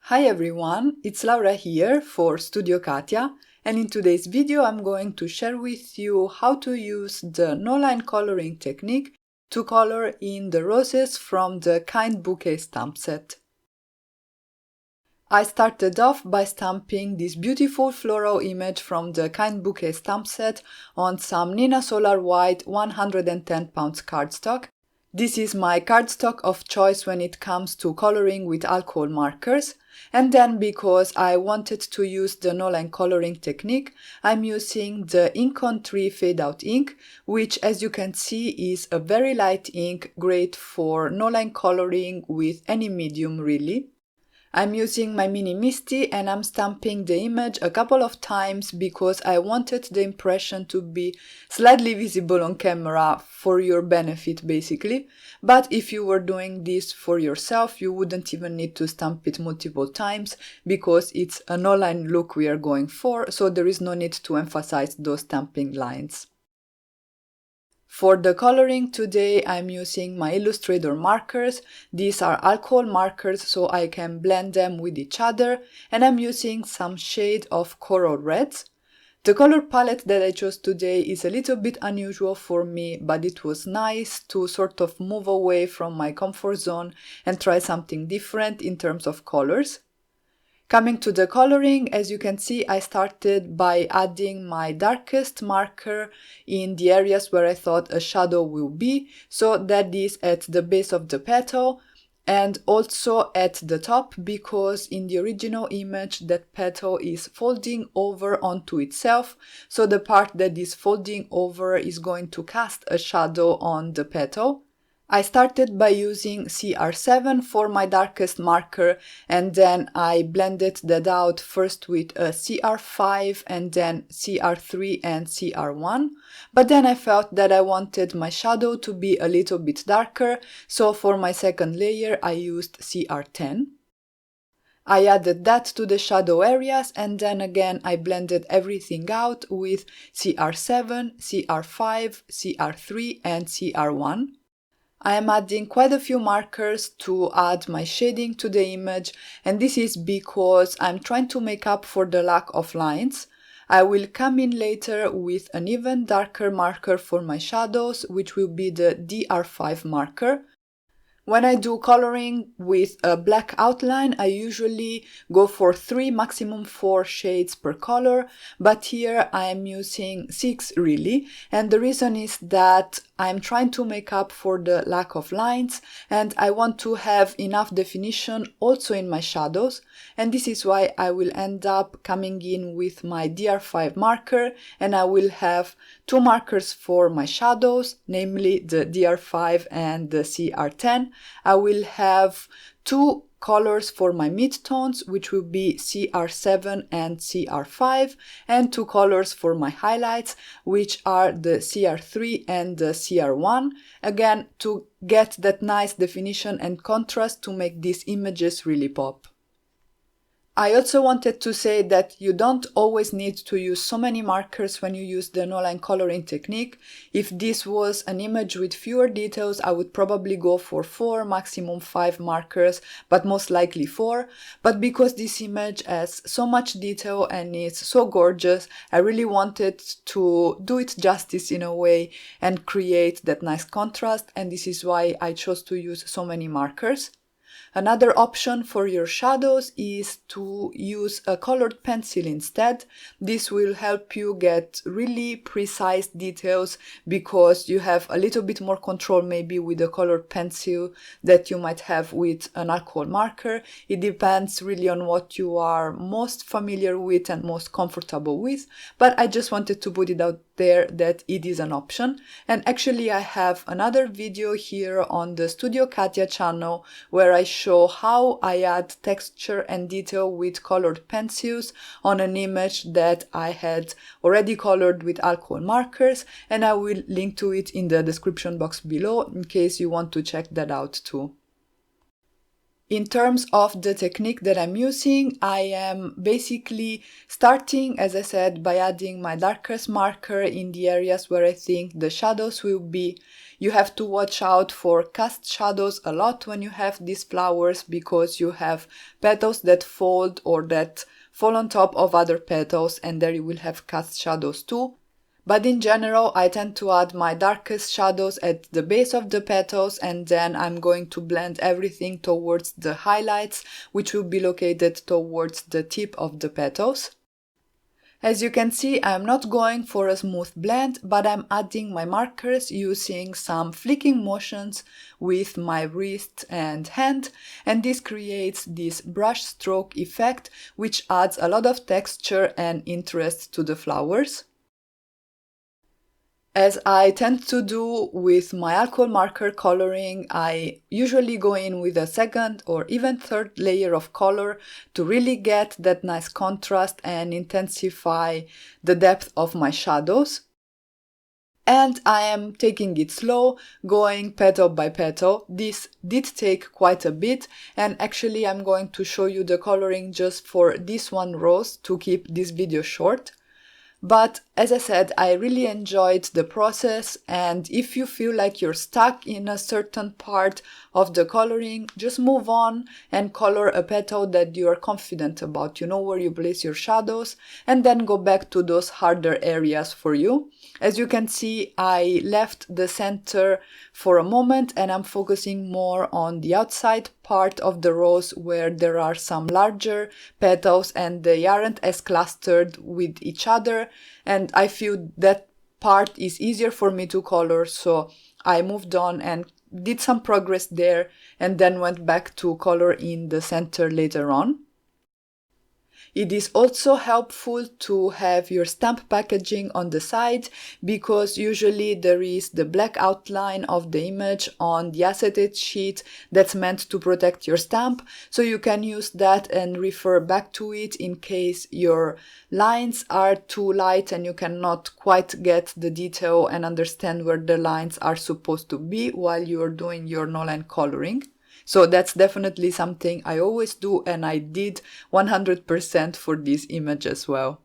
Hi everyone, it's Laura here for Studio Katia, and in today's video I'm going to share with you how to use the no-line coloring technique to color in the roses from the Kind Bouquet stamp set. I started off by stamping this beautiful floral image from the Kind Bouquet stamp set on some Nina Solar White 110 pounds cardstock. This is my cardstock of choice when it comes to coloring with alcohol markers. And then, because I wanted to use the no-line coloring technique, I'm using the Ink on 3 Fade Out ink, which, as you can see, is a very light ink, great for no-line coloring with any medium really. I'm using my mini Misty and I'm stamping the image a couple of times because I wanted the impression to be slightly visible on camera for your benefit basically. But if you were doing this for yourself, you wouldn't even need to stamp it multiple times because it's a no-line look we are going for, so there is no need to emphasize those stamping lines. For the coloring today, I'm using my Illustrator markers. These are alcohol markers, so I can blend them with each other, and I'm using some shade of coral reds. The color palette that I chose today is a little bit unusual for me, but it was nice to sort of move away from my comfort zone and try something different in terms of colors. Coming to the coloring, as you can see, I started by adding my darkest marker in the areas where I thought a shadow will be, so that is at the base of the petal and also at the top, because in the original image that petal is folding over onto itself, so the part that is folding over is going to cast a shadow on the petal. I started by using CR7 for my darkest marker, and then I blended that out first with a CR5 and then CR3 and CR1. But then I felt that I wanted my shadow to be a little bit darker, so for my second layer I used CR10. I added that to the shadow areas, and then again I blended everything out with CR7, CR5, CR3 and CR1. I am adding quite a few markers to add my shading to the image, and this is because I'm trying to make up for the lack of lines. I will come in later with an even darker marker for my shadows, which will be the DR5 marker. When I do coloring with a black outline, I usually go for 3, maximum 4 shades per color, but here I am using 6 really, and the reason is that I'm trying to make up for the lack of lines, and I want to have enough definition also in my shadows, and this is why I will end up coming in with my DR5 marker, and I will have 2 markers for my shadows, namely the DR5 and the CR10. I will have 2 colors for my midtones, which will be CR7 and CR5, and 2 colors for my highlights, which are the CR3 and the CR1, again to get that nice definition and contrast to make these images really pop. I also wanted to say that you don't always need to use so many markers when you use the no-line coloring technique. If this was an image with fewer details, I would probably go for 4, maximum 5 markers, but most likely 4. But because this image has so much detail and it's so gorgeous, I really wanted to do it justice in a way and create that nice contrast, and this is why I chose to use so many markers. Another option for your shadows is to use a colored pencil instead. This will help you get really precise details because you have a little bit more control maybe with a colored pencil that you might have with an alcohol marker. It depends really on what you are most familiar with and most comfortable with, but I just wanted to put it out there that it is an option. And actually I have another video here on the Studio Katia channel where I show how I add texture and detail with colored pencils on an image that I had already colored with alcohol markers, and I will link to it in the description box below in case you want to check that out too. In terms of the technique that I'm using, I am basically starting, as I said, by adding my darkest marker in the areas where I think the shadows will be. You have to watch out for cast shadows a lot when you have these flowers, because you have petals that fold or that fall on top of other petals, and there you will have cast shadows too. But in general, I tend to add my darkest shadows at the base of the petals, and then I'm going to blend everything towards the highlights, which will be located towards the tip of the petals. As you can see, I'm not going for a smooth blend, but I'm adding my markers using some flicking motions with my wrist and hand, and this creates this brush stroke effect, which adds a lot of texture and interest to the flowers. As I tend to do with my alcohol marker coloring, I usually go in with a second or even third layer of color to really get that nice contrast and intensify the depth of my shadows. And I am taking it slow, going petal by petal. This did take quite a bit, and actually I'm going to show you the coloring just for this one rose to keep this video short. But as I said, I really enjoyed the process, and if you feel like you're stuck in a certain part of the coloring, just move on and color a petal that you are confident about. You know where you place your shadows, and then go back to those harder areas for you. As you can see, I left the center for a moment and I'm focusing more on the outside part of the rose where there are some larger petals and they aren't as clustered with each other, and I feel that part is easier for me to color, so I moved on and did some progress there and then went back to color in the center later on. It is also helpful to have your stamp packaging on the side, because usually there is the black outline of the image on the acetate sheet that's meant to protect your stamp, so you can use that and refer back to it in case your lines are too light and you cannot quite get the detail and understand where the lines are supposed to be while you're doing your no-line coloring. So that's definitely something I always do, and I did 100% for this image as well.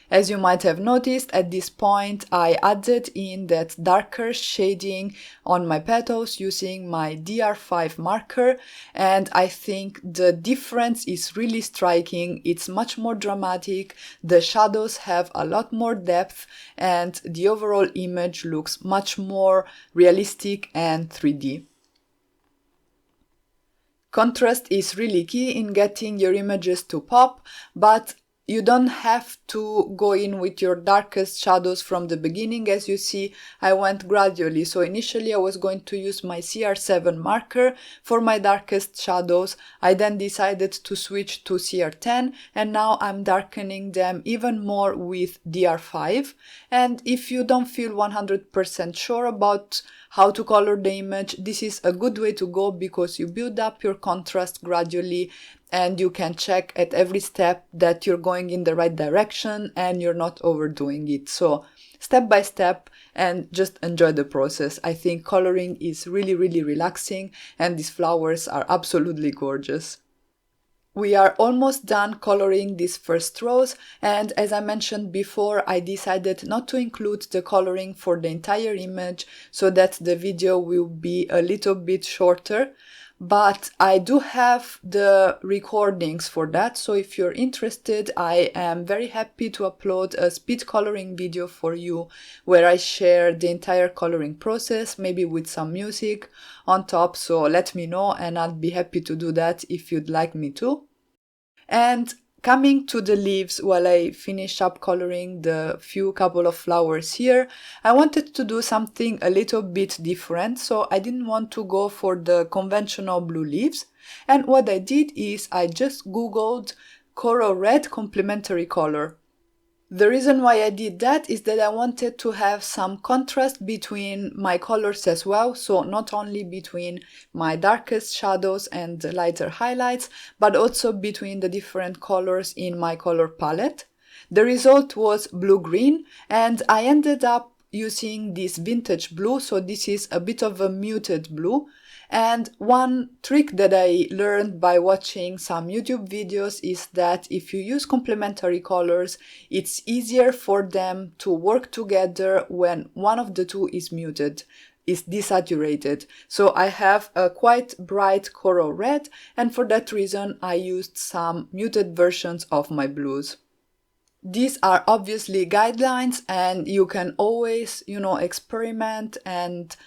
As you might have noticed, at this point I added in that darker shading on my petals using my DR5 marker, and I think the difference is really striking. It's much more dramatic, the shadows have a lot more depth, and the overall image looks much more realistic and 3D. Contrast is really key in getting your images to pop, but you don't have to go in with your darkest shadows from the beginning. As you see, I went gradually. So initially I was going to use my CR7 marker for my darkest shadows. I then decided to switch to CR10, and now I'm darkening them even more with DR5. And if you don't feel 100% sure about how to color the image, this is a good way to go, because you build up your contrast gradually and you can check at every step that you're going in the right direction and you're not overdoing it. So step by step, and just enjoy the process. I think coloring is really, really relaxing, and these flowers are absolutely gorgeous. We are almost done coloring this first rose, and as I mentioned before, I decided not to include the coloring for the entire image so that the video will be a little bit shorter. But I do have the recordings for that, so if you're interested, I am very happy to upload a speed coloring video for you where I share the entire coloring process, maybe with some music on top, so let me know and I'll be happy to do that if you'd like me to. And coming to the leaves, while I finish up coloring the couple of flowers here, I wanted to do something a little bit different, so I didn't want to go for the conventional blue leaves. And what I did is I just googled coral red complementary color. The reason why I did that is that I wanted to have some contrast between my colors as well, so not only between my darkest shadows and the lighter highlights, but also between the different colors in my color palette. The result was blue-green, and I ended up using this vintage blue, so this is a bit of a muted blue, And one trick that I learned by watching some YouTube videos is that if you use complementary colors, it's easier for them to work together when one of the two is muted, is desaturated. So I have a quite bright coral red, and for that reason I used some muted versions of my blues. These are obviously guidelines, and you can always, experiment and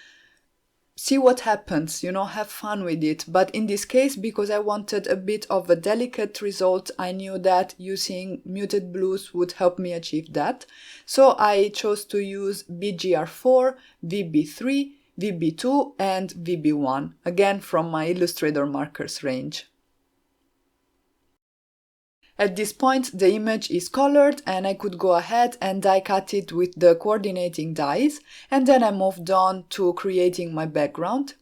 see what happens, have fun with it. But in this case, because I wanted a bit of a delicate result, I knew that using muted blues would help me achieve that. So I chose to use BGR4, VB3, VB2 and VB1, again from my Illustrator Markers range. At this point, the image is colored and I could go ahead and die cut it with the coordinating dies, and then I moved on to creating my background.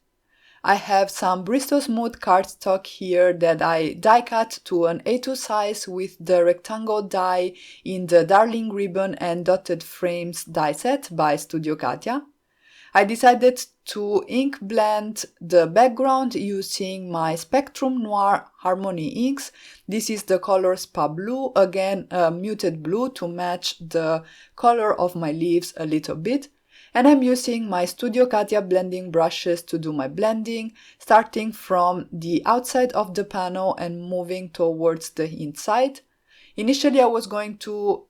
I have some Bristol Smooth cardstock here that I die cut to an A2 size with the rectangle die in the Darling Ribbon and Dotted Frames die set by Studio Katia. I decided to ink blend the background using my Spectrum Noir Harmony inks. This is the color Spa Blue, again a muted blue to match the color of my leaves a little bit. And I'm using my Studio Katia blending brushes to do my blending, starting from the outside of the panel and moving towards the inside. Initially I was going to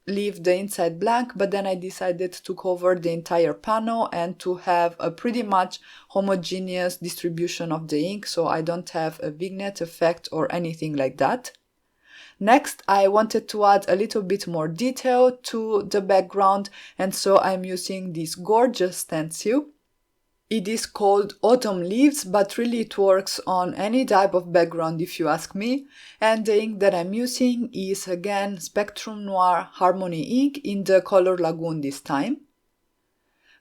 leave the inside blank, but then I decided to cover the entire panel and to have a pretty much homogeneous distribution of the ink, so I don't have a vignette effect or anything like that. Next, I wanted to add a little bit more detail to the background, and so I'm using this gorgeous stencil. It is called Autumn Leaves, but really it works on any type of background if you ask me. And the ink that I'm using is again Spectrum Noir Harmony ink in the color Lagoon this time.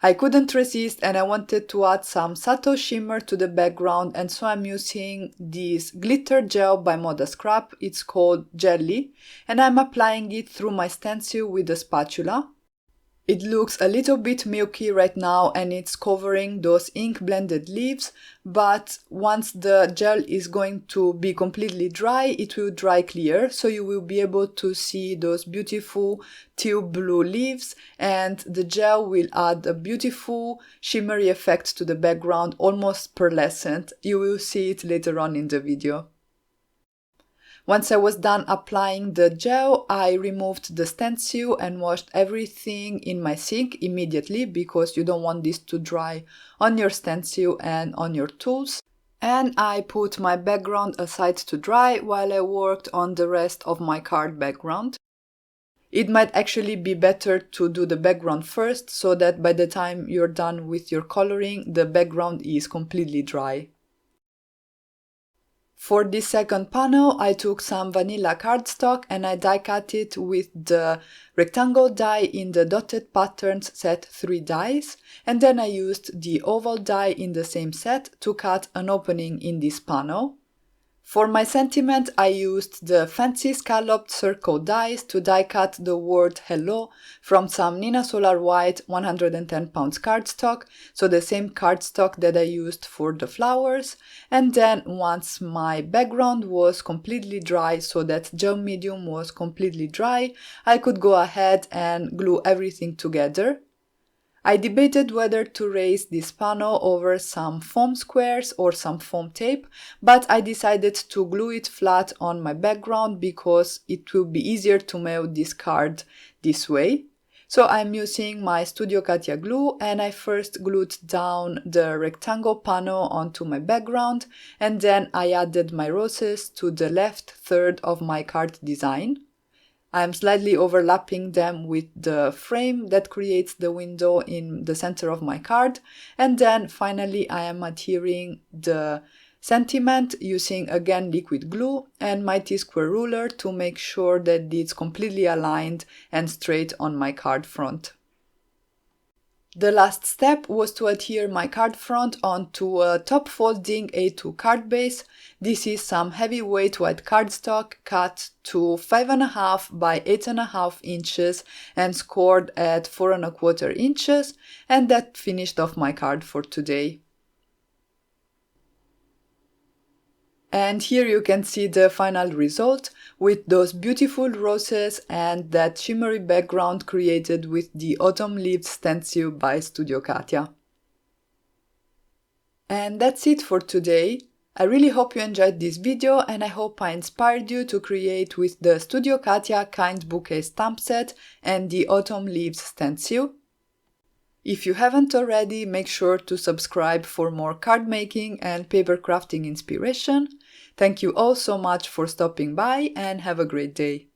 I couldn't resist and I wanted to add some subtle shimmer to the background, and so I'm using this glitter gel by Moda Scrap. It's called Jelly, and I'm applying it through my stencil with a spatula. It looks a little bit milky right now and it's covering those ink blended leaves, but once the gel is going to be completely dry, it will dry clear, so you will be able to see those beautiful teal blue leaves, and the gel will add a beautiful shimmery effect to the background, almost pearlescent. You will see it later on in the video. Once I was done applying the gel, I removed the stencil and washed everything in my sink immediately because you don't want this to dry on your stencil and on your tools. And I put my background aside to dry while I worked on the rest of my card background. It might actually be better to do the background first so that by the time you're done with your coloring, the background is completely dry. For this second panel, I took some vanilla cardstock and I die cut it with the rectangle die in the Dotted Patterns set 3 dies, and then I used the oval die in the same set to cut an opening in this panel. For my sentiment, I used the fancy scalloped circle dies to die cut the word hello from some Nina Solar White 110 pounds cardstock, so the same cardstock that I used for the flowers. And then once my background was completely dry, so that gel medium was completely dry, I could go ahead and glue everything together. I debated whether to raise this panel over some foam squares or some foam tape, but I decided to glue it flat on my background because it will be easier to mail this card this way. So I'm using my Studio Katia glue, and I first glued down the rectangle panel onto my background, and then I added my roses to the left third of my card design. I'm slightly overlapping them with the frame that creates the window in the center of my card, and then finally I am adhering the sentiment using again liquid glue and my T-square ruler to make sure that it's completely aligned and straight on my card front. The last step was to adhere my card front onto a top folding A2 card base. This is some heavyweight white cardstock cut to 5.5 by 8.5 inches and scored at 4.25 inches, and that finished off my card for today. And here you can see the final result with those beautiful roses and that shimmery background created with the autumn leaves stencil by Studio Katia. And that's it for today. I really hope you enjoyed this video and I hope I inspired you to create with the Studio Katia Kind Bouquet stamp set and the autumn leaves stencil. If you haven't already, make sure to subscribe for more card making and paper crafting inspiration. Thank you all so much for stopping by and have a great day.